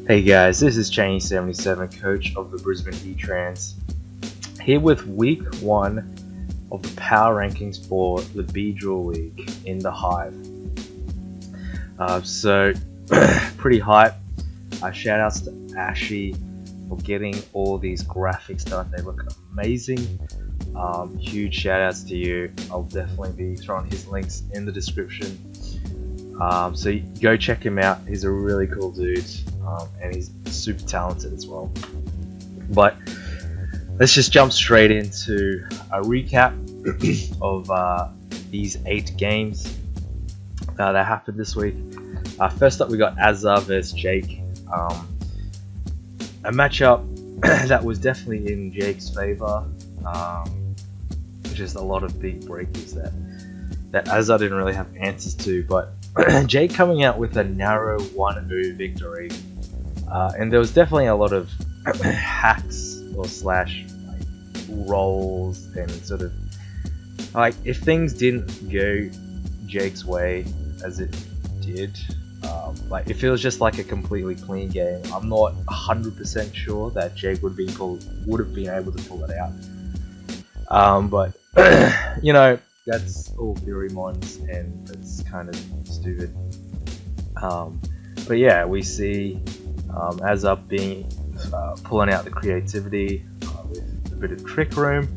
Hey guys, this is Chinese77, coach of the Brisbane E-Trans, here with week 1 of the power rankings for the Beedrill League in the Hive. So, pretty hype. Shout outs to Ashy for getting all these graphics done. They look amazing. Huge shout outs to you. I'll definitely be throwing his links in the description. So go check him out. He's a really cool dude, and he's super talented as well. But let's just jump straight into a recap of these 8 games that happened this week. First up, we got Azza versus Jake. A matchup that was definitely in Jake's favor. Just a lot of big breakers that Azza didn't really have answers to, but Jake coming out with a narrow 1-0 victory, and there was definitely a lot of hacks or slash rolls and sort of like if things didn't go Jake's way as it did, like if it was just like a completely clean game, I'm not 100% sure that Jake would have been able to pull it out. But you know, that's all theory mons, and that's kind of stupid. But yeah, we see Azza pulling out the creativity with a bit of trick room.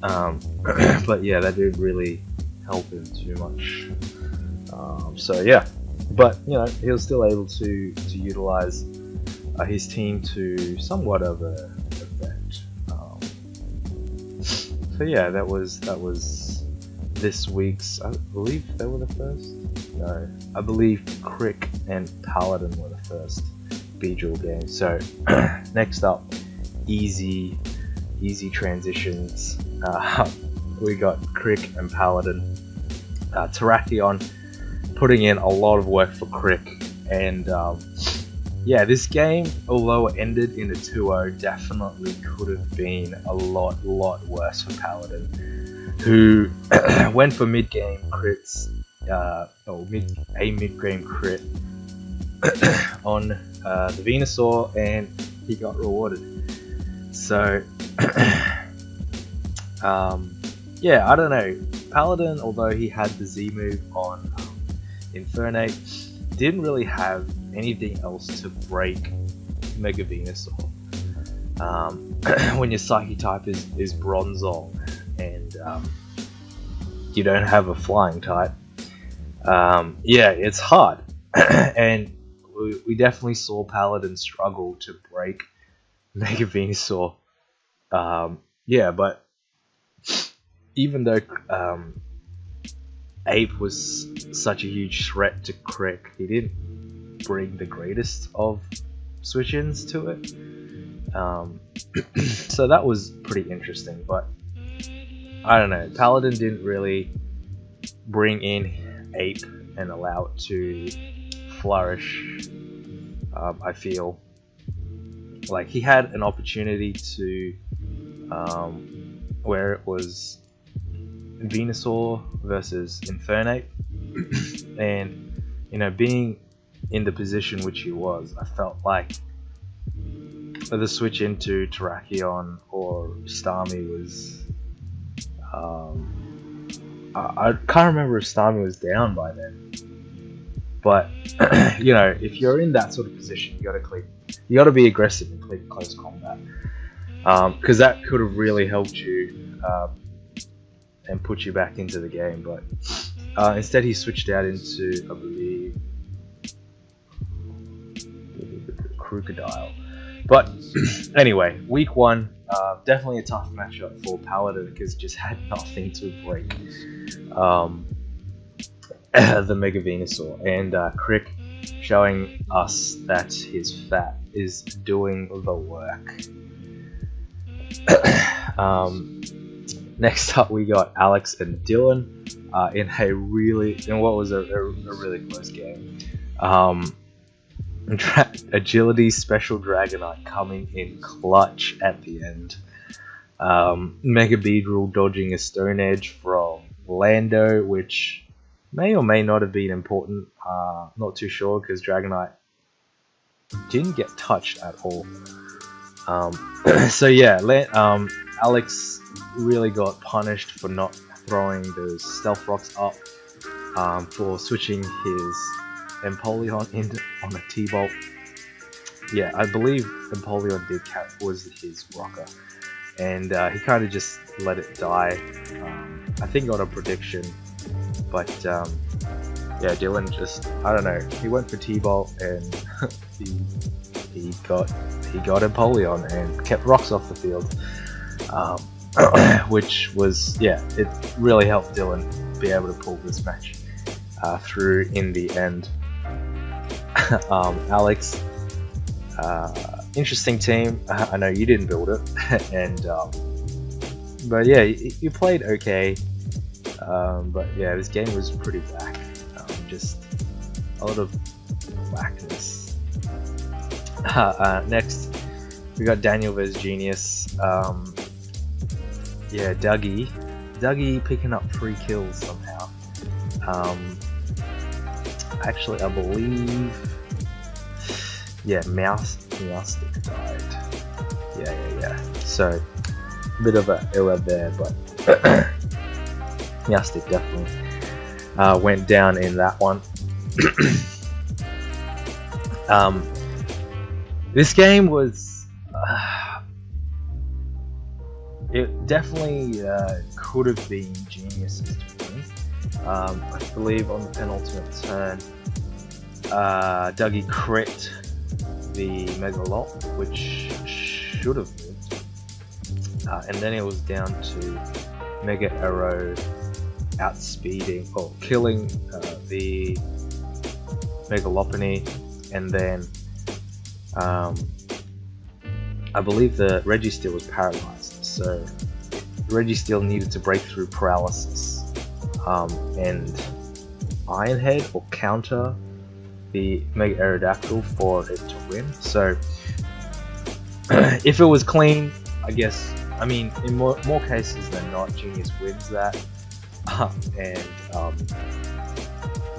But yeah, that didn't really help him too much. So yeah, but you know, he was still able to utilize his team to somewhat of a effect. So yeah, that was this week's. I believe they were the first. No, I believe Crick and Paladin were the first Beedrill game. So next up, easy transitions. We got Crick and Paladin. Terrakion putting in a lot of work for Crick, and yeah, this game, although it ended in a 2-0, definitely could have been a lot worse for Paladin, who went for mid-game crits, a mid-game crit on the Venusaur, and he got rewarded. So, yeah, I don't know. Paladin, although he had the Z move on Infernape, didn't really have anything else to break Mega Venusaur. When your Psychic type is Bronzong, and you don't have a flying type, yeah, it's hard. And we definitely saw Paladin struggle to break Mega Venusaur. Yeah, but even though Ape was such a huge threat to Crick, he didn't bring the greatest of switch-ins to it. So that was pretty interesting, but I don't know, Paladin didn't really bring in Ape and allow it to flourish. I feel like he had an opportunity to where it was Venusaur versus Infernape, and you know, being in the position which he was, I felt like the switch into Terrakion or Starmie was I can't remember if Starmie was down by then, but you know, if you're in that sort of position, you gotta be aggressive and click close combat, because that could have really helped you and put you back into the game. But instead he switched out into, I believe, Crocodile. But anyway, week 1, definitely a tough matchup for Paladin because just had nothing to break the Mega Venusaur, and Crick showing us that his fat is doing the work. Next up, we got Alex and Dylan in what was a really close game. Agility Special Dragonite coming in clutch at the end. Mega Beedrill dodging a Stone Edge from Lando, which may or may not have been important. Not too sure, because Dragonite didn't get touched at all. So yeah, Alex really got punished for not throwing those stealth rocks up, for switching his Empoleon on a T-Bolt. Yeah, I believe Empoleon was his rocker, and he kind of just let it die. I think got a prediction, but yeah, Dylan just, I don't know, he went for T-Bolt and he got Empoleon and kept rocks off the field, which was, yeah, it really helped Dylan be able to pull this match through in the end. Alex, interesting team. I know you didn't build it, and but yeah, you played okay. But yeah, this game was pretty whack. Just a lot of whackness. Next, we got Daniel vs Genius. Yeah, Dougie picking up 3 kills somehow. Actually, I believe, yeah, Mousestick died. Yeah. So, a bit of an error there, but Mousestick definitely went down in that one. This game was, it definitely could have been Genius's to win. I believe on the penultimate turn, Dougie crit the Megalop, which should have lived, and then it was down to Mega Arrow outspeeding or killing the Megalopony, and then I believe the Registeel was paralyzed, so Registeel needed to break through paralysis and Ironhead or counter the Mega Aerodactyl for it to win. So if it was clean, I guess, I mean, in more cases than not, Genius wins that.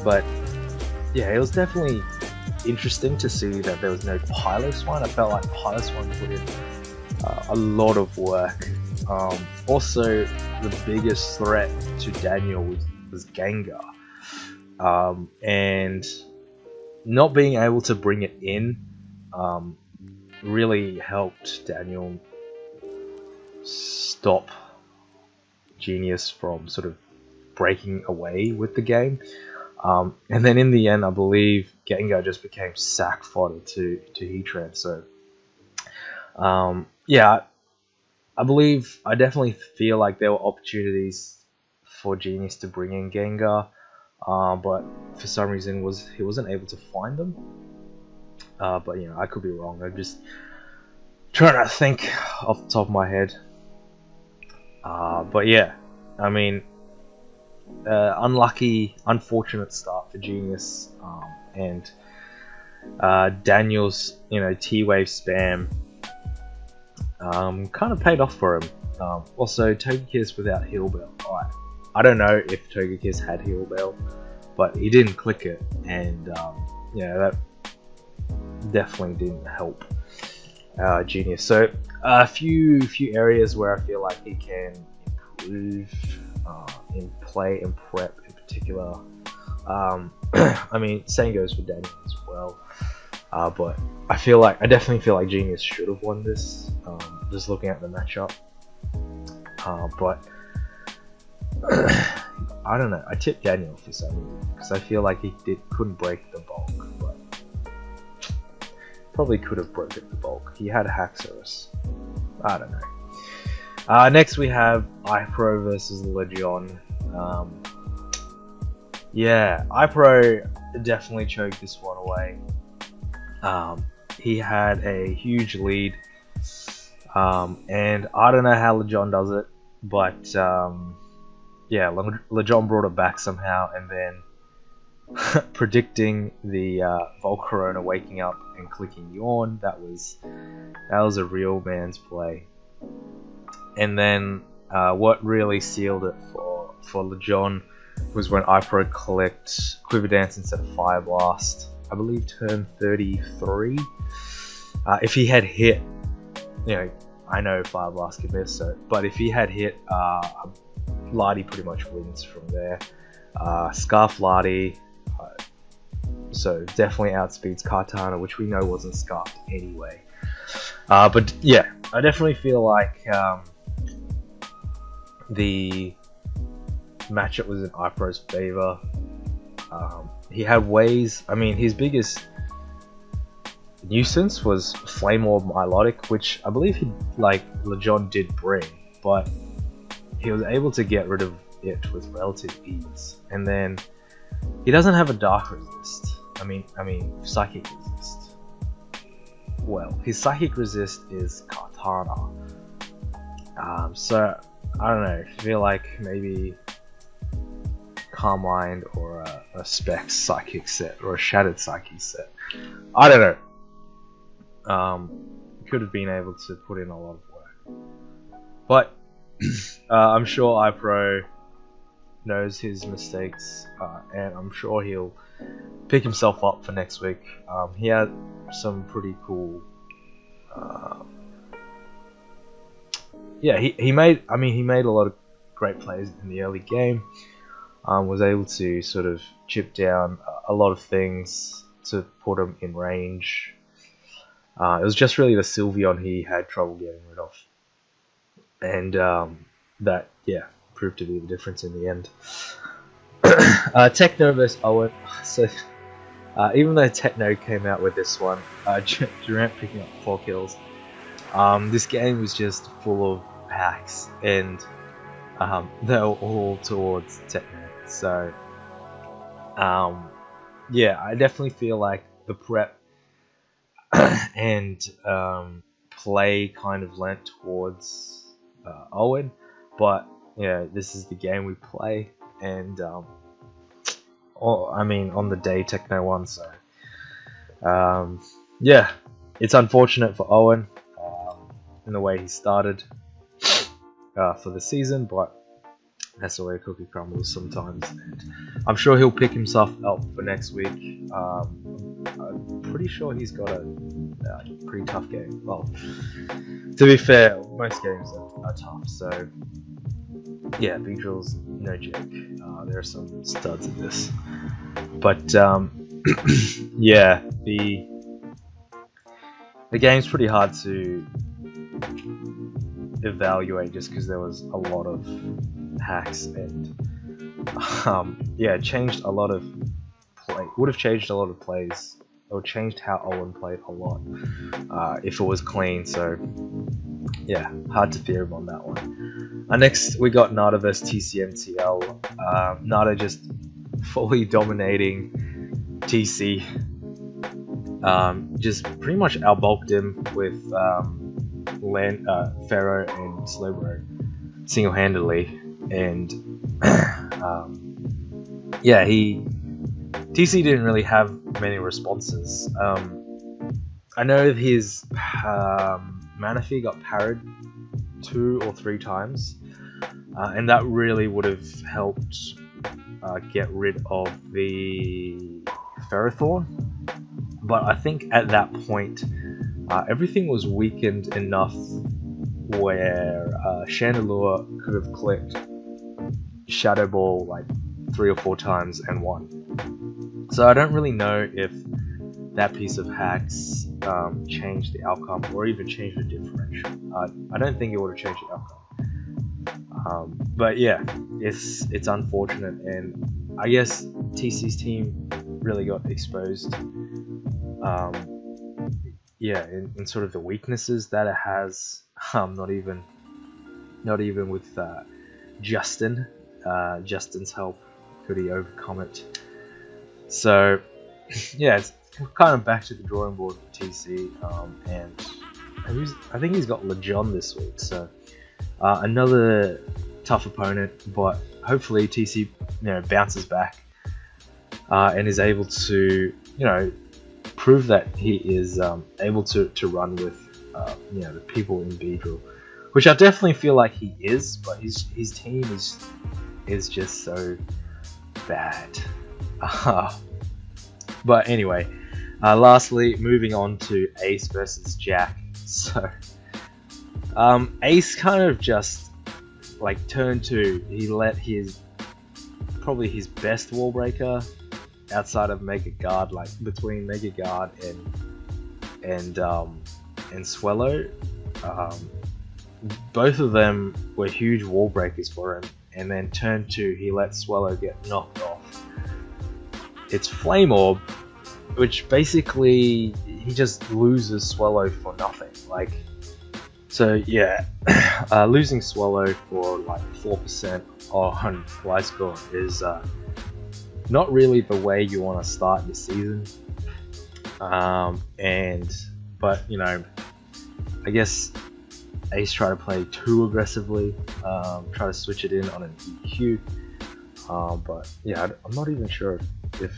But yeah, it was definitely interesting to see that there was no Piloswine. I felt like Piloswine put in a lot of work. Also, the biggest threat to Daniel was Gengar, and not being able to bring it in really helped Daniel stop Genius from sort of breaking away with the game. And then in the end, I believe Gengar just became sack fodder to Heatran. So yeah, I definitely feel like there were opportunities for Genius to bring in Gengar, but for some reason he wasn't able to find them. But you know, I could be wrong. I'm just trying to think off the top of my head. But yeah, I mean, unlucky, unfortunate start for Genius, and Daniel's, you know, T-Wave spam kind of paid off for him. Also, Togekiss without Heal Bell. I don't know if Togekiss had Heal Bell, but he didn't click it, and yeah, that definitely didn't help Genius. So a few areas where I feel like he can improve in play and prep in particular. I mean, same goes for Daniel as well. But I definitely feel like Genius should have won this. Just looking at the matchup. But I don't know. I tipped Daniel for some reason because I feel like he couldn't break the bulk, but probably could have broken the bulk. He had Haxorus. I don't know. Next we have Ipro versus Legion. Yeah, Ipro definitely choked this one away. He had a huge lead, and I don't know how Legion does it, but yeah, Legion brought it back somehow, and then predicting the Volcarona waking up and clicking Yawn, that was a real man's play. And then what really sealed it for Legion was when Ipro clicked Quiver Dance instead of Fire Blast. I believe, turned 33. If he had hit, I know 5 last could miss, but if he had hit, Lardy pretty much wins from there. Scarf Lardy, so definitely outspeeds Kartana, which we know wasn't scarfed anyway. But yeah, I definitely feel like the matchup was in Ipro's favor. He had ways. I mean, his biggest nuisance was Flame Orb Milotic, which I believe Lejon did bring, but he was able to get rid of it with relative ease. And then he doesn't have a Dark Resist. I mean Psychic Resist. Well, his Psychic Resist is Kartana. So I don't know. I feel like maybe Carmine or a Specs Psychic set or a Shattered Psychic set. I don't know. Could have been able to put in a lot of work, but I'm sure Ipro knows his mistakes, and I'm sure he'll pick himself up for next week. He had some pretty cool. He made a lot of great plays in the early game. Was able to sort of chip down a lot of things to put him in range. It was just really the Sylveon he had trouble getting rid of, and that proved to be the difference in the end. Techno vs Owen. So even though Techno came out with this one, Durant picking up 4 kills. This game was just full of hacks, and they were all towards Techno. So I definitely feel like the prep and play kind of lent towards Owen, but this is the game we play, and on the day Techno won, so it's unfortunate for Owen in the way he started for the season, but that's the way a cookie crumbles sometimes, and I'm sure he'll pick himself up for next week. I'm pretty sure he's got a pretty tough game. Well, to be fair, most games are tough, so Beedrill's no joke. There are some studs in this, but the game's pretty hard to evaluate just because there was a lot of hacks, and changed a lot of would have changed a lot of plays, or changed how Owen played a lot if it was clean. So hard to theorem on that one. Next we got Nada vs TCMTL. Nada just fully dominating TC, just pretty much outbulked him with Pharaoh and Slowbro single-handedly, and TC didn't really have many responses. I know his Manaphy got parried 2 or 3 times, and that really would have helped get rid of the Ferrothorn, but I think at that point everything was weakened enough where Chandelure could have clicked Shadow Ball like 3 or 4 times and won. So I don't really know if that piece of hacks changed the outcome, or even changed the differential. I don't think it would have changed the outcome. But it's unfortunate, and I guess TC's team really got exposed. In sort of the weaknesses that it has. Not even with Justin. Justin's help, could he overcome it? So it's kind of back to the drawing board for TC, and I think he's got Lejon this week, so another tough opponent, but hopefully TC bounces back and is able to prove that he is able to run with the people in Beedrill, which I definitely feel like he is, but his team is just so bad. But anyway, lastly, moving on to Ace versus Jack. So, Ace kind of just like turned to, he let his probably his best wall breaker outside of Mega Guard, like between Mega Guard and Swallow. Both of them were huge wall breakers for him, and then turn 2, he let Swallow get knocked off. It's Flame Orb, which basically he just loses Swallow for nothing. Like, so yeah, losing Swallow for like 4% on Gliscor is not really the way you want to start your season. But you know, I guess Ace try to play too aggressively, try to switch it in on an EQ, but yeah, I'm not even sure if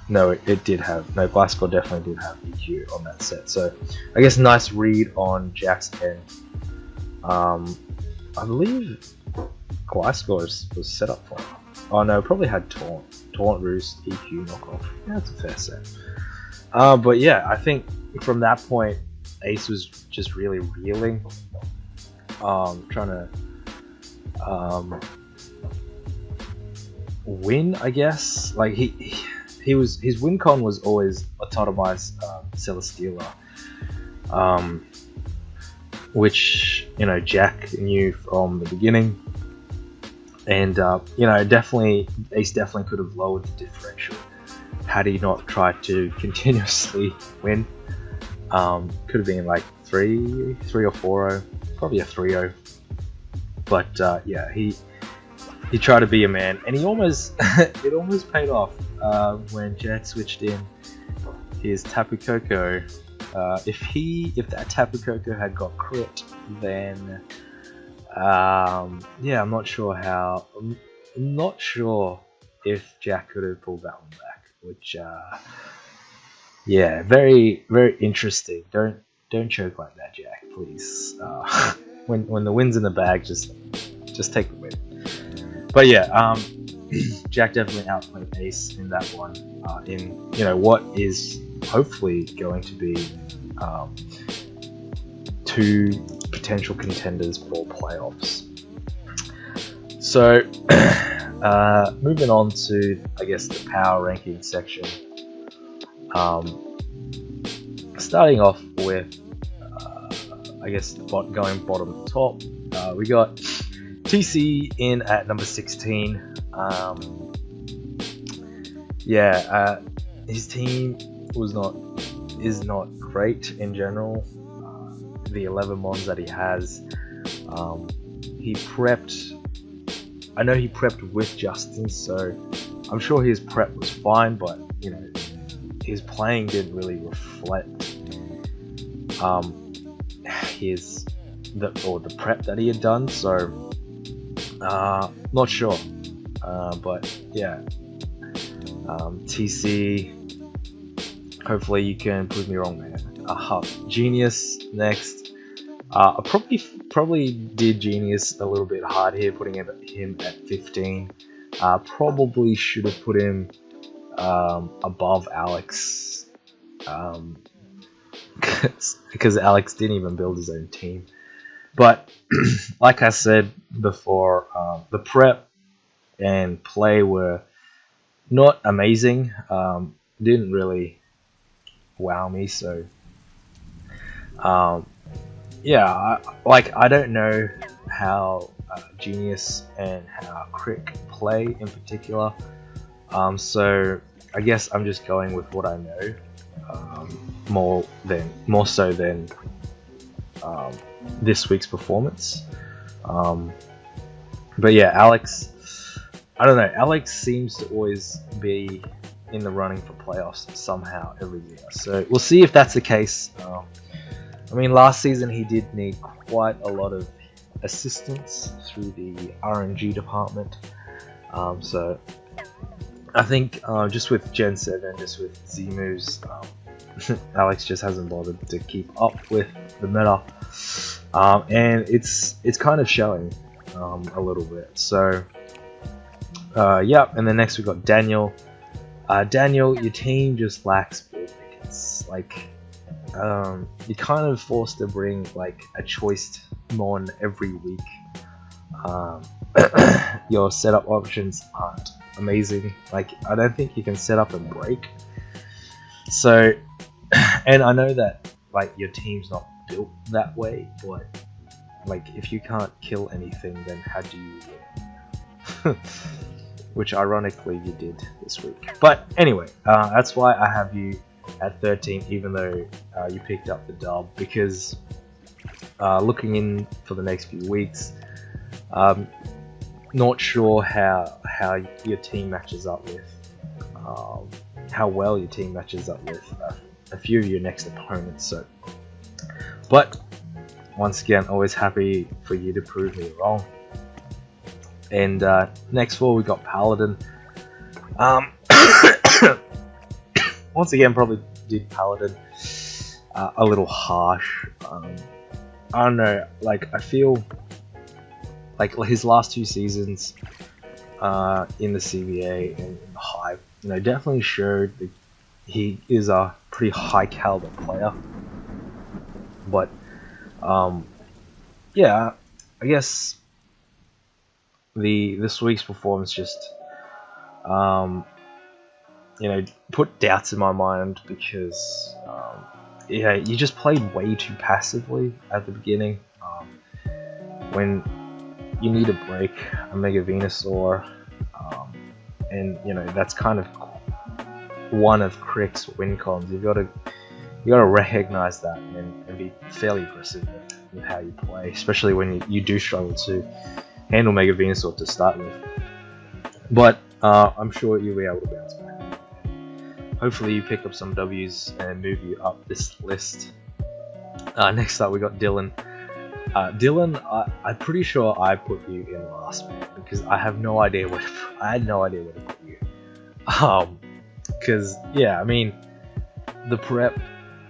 no, it did have, no, Gliscor definitely did have EQ on that set, so I guess nice read on Jack's end. I believe Gliscor was set up for him. Oh no, probably had Taunt Roost, EQ, knockoff. Yeah, that's a fair set. But yeah, I think from that point, Ace was just really reeling, trying to win, I guess. Like he was, his win con was always Autotomized Celesteela, which, you know, Jack knew from the beginning, and you know, definitely Ace definitely could have lowered the differential had he not tried to continuously win. Could have been like 3 or 4-0, probably a 3-0. But yeah, he tried to be a man, and he almost it almost paid off when Jack switched in his Tapu Koko. If that Tapu Koko had got crit, then yeah, I'm not sure if Jack could have pulled that one back, which yeah, very very interesting. Don't choke like that, Jack, please. When the win's in the bag, just take the win. But yeah, Jack definitely outplayed Ace in that one, in, you know, what is hopefully going to be 2 potential contenders for playoffs. So moving on to, I guess, the power ranking section. Starting off with, I guess, going bottom to top, we got TC in at number 16. Yeah, his team is not great in general. The 11 mons that he has, he prepped. I know he prepped with Justin, so I'm sure his prep was fine, but you know, his playing didn't really reflect the prep that he had done. So not sure, but yeah, TC, hopefully you can prove me wrong, man. Genius next. I probably did Genius a little bit hard here, putting him at 15. Probably should have put him above Alex, because Alex didn't even build his own team. But like I said before, the prep and play were not amazing. Didn't really wow me. So yeah, I don't know how Genius and how Crick play in particular. So I guess I'm just going with what I know, more so than this week's performance. But yeah, Alex, I don't know. Alex seems to always be in the running for playoffs somehow every year. So we'll see if that's the case. I mean, last season he did need quite a lot of assistance through the RNG department. So I think just with Gen 7, just with Z moves, Alex just hasn't bothered to keep up with the meta, and it's kind of showing a little bit. So yeah, and then next we got Daniel. Daniel, your team just lacks ball pickers. Like, you're kind of forced to bring like a choice mon every week. Your setup options aren't amazing. Like, I don't think you can set up and break. So, and I know that like your team's not built that way, but like if you can't kill anything, then how do you win? Which ironically you did this week. But anyway, that's why I have you at 13, even though you picked up the dub, because looking in for the next few weeks, not sure how your team matches up with, how well your team matches up with a few of your next opponents. So, but once again, always happy for you to prove me wrong. And next four we got Paladin. Once again, probably did Paladin a little harsh. I don't know, like I feel like his last two seasons in the CBA and in the Hive, you know, definitely showed that he is a pretty high caliber player. But yeah, I guess this week's performance just you know, put doubts in my mind, because yeah, you just played way too passively at the beginning. When you need a break a Mega Venusaur, and you know that's kind of one of Crick's win cons. You gotta recognize that and be fairly aggressive with how you play, especially when you do struggle to handle Mega Venusaur to start with. But I'm sure you'll be able to bounce back. Hopefully you pick up some W's and move you up this list. Next up we got Dylan. Dylan, I'm pretty sure I put you in last, man, because I had no idea where to put you. Because yeah, I mean, the prep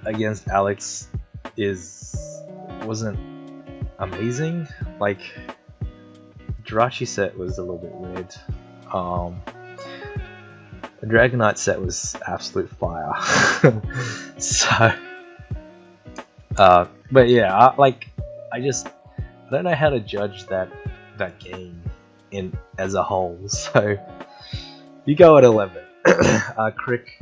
against Alex wasn't amazing. Like, Jirachi set was a little bit weird. The Dragonite set was absolute fire. So, but yeah, I don't know how to judge that game as a whole. So you go at 11. Crick.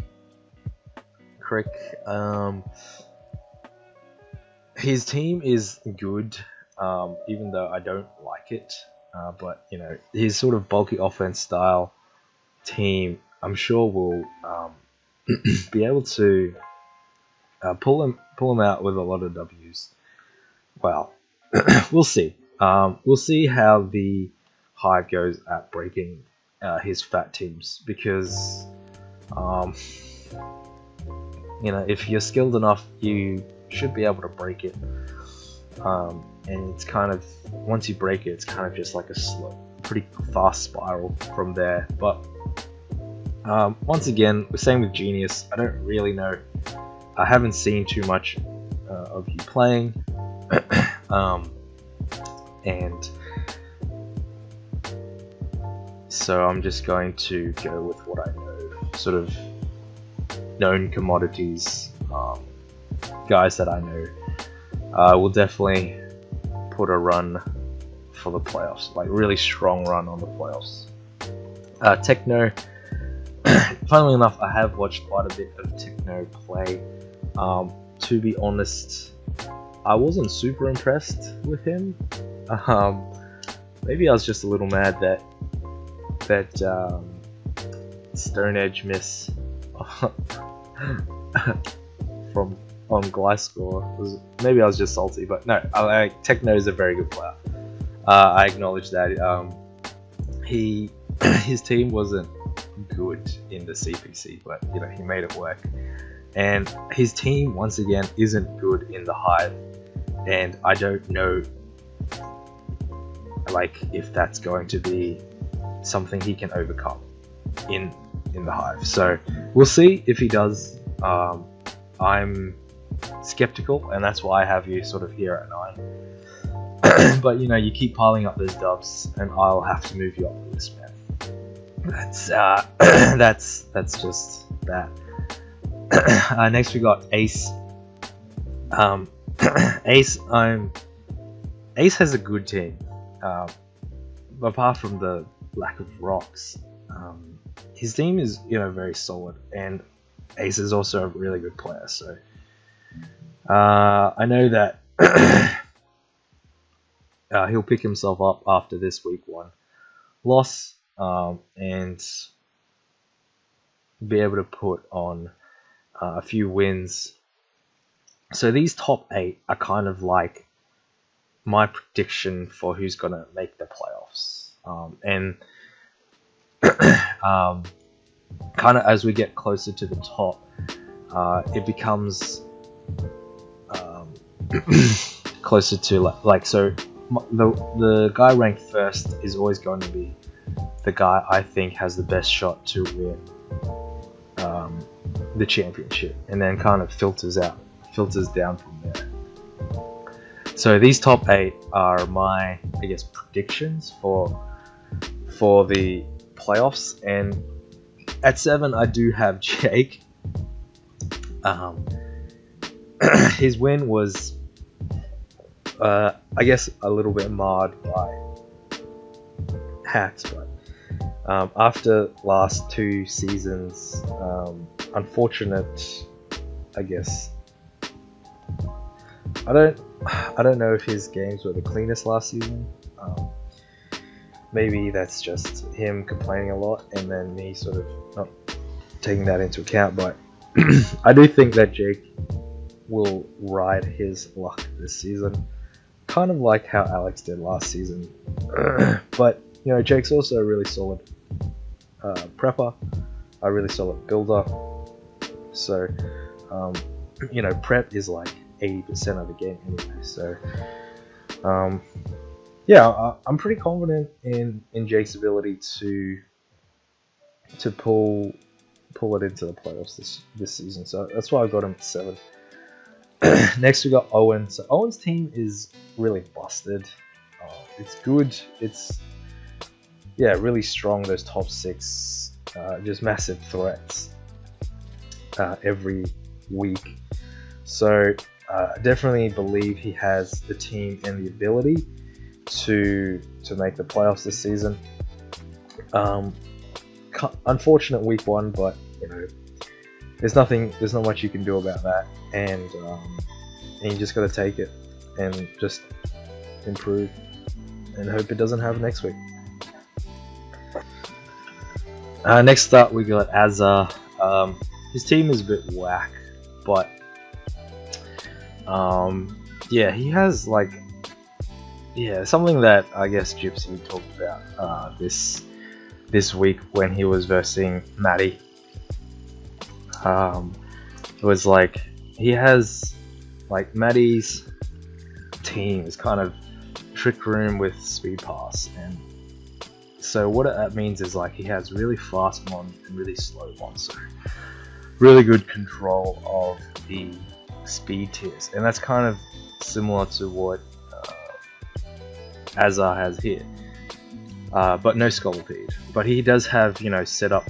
His team is good, even though I don't like it. But you know, his sort of bulky offense style team, I'm sure will be able to pull him out with a lot of W's. Well, we'll see. We'll see how the Hive goes at breaking his fat teams, because you know, if you're skilled enough, you should be able to break it. And it's kind of, once you break it, it's kind of just like a slow, pretty fast spiral from there. But once again, same with Genius. I don't really know. I haven't seen too much of you playing, and so I'm just going to go with what I know, sort of known commodities, guys that I know will definitely put a run for the playoffs, like really strong run on the playoffs. Techno, funnily enough, I have watched quite a bit of Techno play. To be honest, I wasn't super impressed with him. Maybe I was just a little mad that Stone Edge miss from on Gliscor. Maybe I was just salty, but no, Techno is a very good player. I acknowledge that. His team wasn't good in the CPC, but you know, he made it work. And his team, once again, isn't good in the Hive, and I don't know, like, if that's going to be something he can overcome in the Hive. So we'll see if he does. I'm skeptical, and that's why I have you sort of here at 9. But you know, you keep piling up those dubs, and I'll have to move you up the list, man. that's that's just that. Next we got Ace. Ace, Ace has a good team, apart from the lack of rocks. His team is, very solid, and Ace is also a really good player. So I know that he'll pick himself up after this week 1 loss, and be able to put on a few wins. So these top 8 are kind of like my prediction for who's gonna make the playoffs, and kind of as we get closer to the top, it becomes closer to like so. The guy ranked first is always going to be the guy I think has the best shot to win the championship, and then kind of filters down from there. So these top 8 are my, I guess, predictions for the playoffs, and at 7 I do have Jake. His win was, I guess, a little bit marred by hacks, but after last 2 seasons, unfortunate, I guess. I don't know if his games were the cleanest last season. Maybe that's just him complaining a lot, and then me sort of not taking that into account. But I do think that Jake will ride his luck this season, kind of like how Alex did last season. But Jake's also a really solid prepper, a really solid builder. So prep is like 80% of the game anyway. So yeah, I'm pretty confident in Jake's ability to pull it into the playoffs this season. So that's why I got him at 7. Next we got Owen. So Owen's team is really busted. It's good. It's really strong. Those top 6, just massive threats every week. So I definitely believe he has the team and the ability to make the playoffs this season. Unfortunate week 1, but there's not much you can do about that, and you just got to take it and just improve and hope it doesn't happen next week. Next up we got Azza. His team is a bit whack, but he has something that I guess Gypsy talked about this week when he was versing Maddie. It was like he has Maddie's team is kind of Trick Room with Speed Pass, and so what that means is he has really fast mons and really slow mons, so really good control of the speed tiers, and that's kind of similar to what Azar has here, but no Scolipede. But he does have setup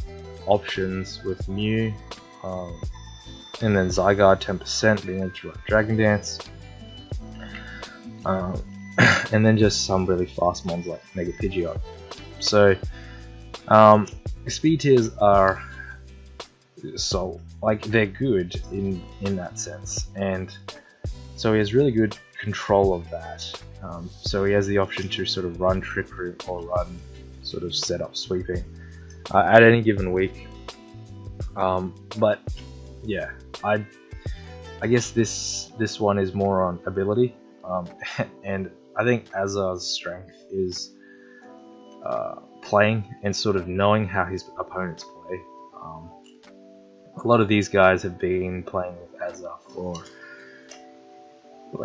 options with Mew, and then Zygarde 10% being able to run Dragon Dance, and then just some really fast mons like Mega Pidgeot. So speed tiers are they're good in that sense, and so he has really good control of that. So he has the option to sort of run Trick Room or run sort of setup sweeping at any given week. But yeah, I guess this one is more on ability, and I think Azar's strength is playing and sort of knowing how his opponents play. A lot of these guys have been playing with Azar for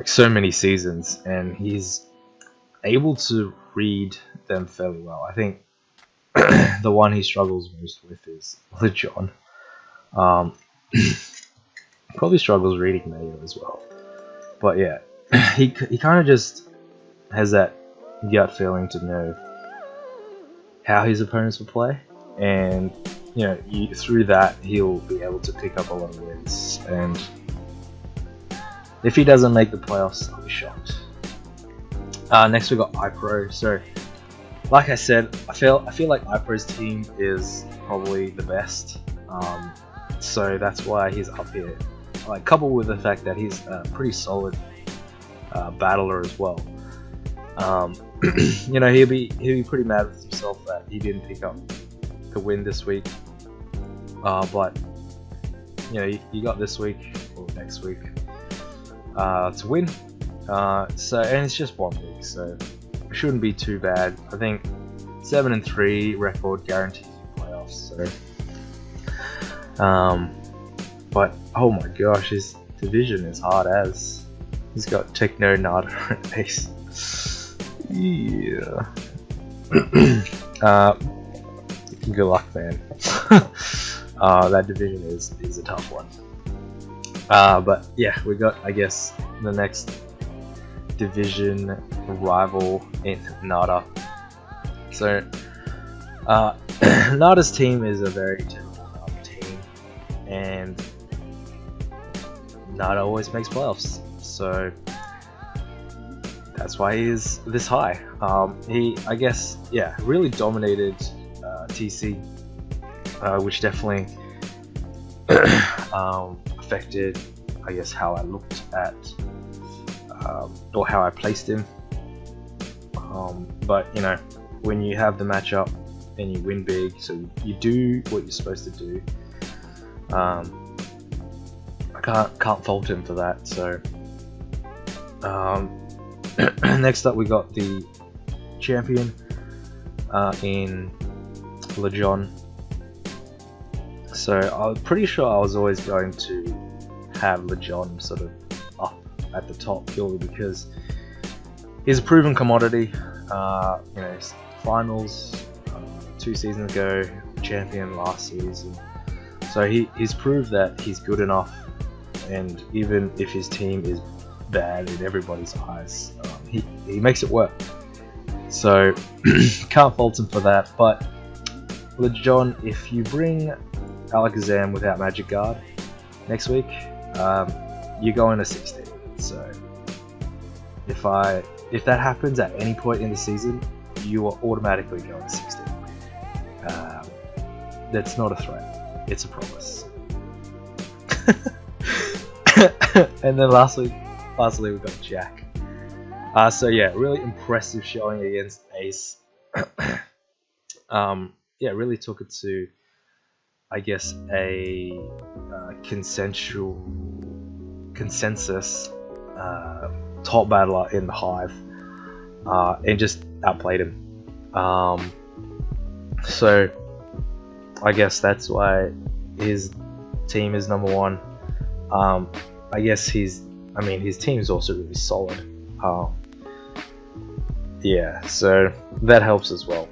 so many seasons, and he's able to read them fairly well. I think the one he struggles most with is Legion. Probably struggles reading Mayo as well. But yeah, he kind of just has that gut feeling to know how his opponents will play. and you know, through that he'll be able to pick up a lot of wins. And if he doesn't make the playoffs, I'll be shocked. Next we got Ipro. So, like I said, I feel like Ipro's team is probably the best. So that's why he's up here. Like, coupled with the fact that he's a pretty solid battler as well. You know, he'll be pretty mad with himself that he didn't pick up the win this week. But you know, you got this week or next week to win. So, and it's just 1 week, so it shouldn't be too bad. I think 7-3 record guarantees you playoffs. So, but oh my gosh, his division is hard as. He's got Techno, Nada, and Ace. Yeah. Good luck, man. That division is a tough one. But yeah, we got, I guess, the next division rival in Nada. So Nada's team is a very typical team, and Nada always makes playoffs, so that's why he is this high. He, I guess, yeah, really dominated TC, which definitely affected, I guess, how I looked at or how I placed him. But you know, when you have the matchup and you win big, so you do what you're supposed to do. I can't fault him for that. So next up we got the champion in Lejon. So I was pretty sure I was always going to have Lejon sort of up at the top, purely because he's a proven commodity. You know, finals 2 seasons ago, champion last season. So he's proved that he's good enough, and even if his team is bad in everybody's eyes, he makes it work. So can't fault him for that. But Lejon, if you bring Alakazam without Magic Guard next week, you're going to 16. So if that happens at any point in the season, you are automatically going to 16. That's not a threat, it's a promise. And then lastly we got Jack. So yeah, really impressive showing against Ace. Yeah, really took it to, I guess, a consensus top battler in the Hive, and just outplayed him. So I guess that's why his team is number 1. I guess his team is also really solid. Yeah, so that helps as well.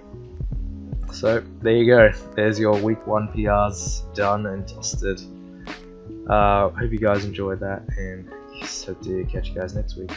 So there you go. There's your week 1 PRs done and dusted. Hope you guys enjoyed that, and hope to catch you guys next week.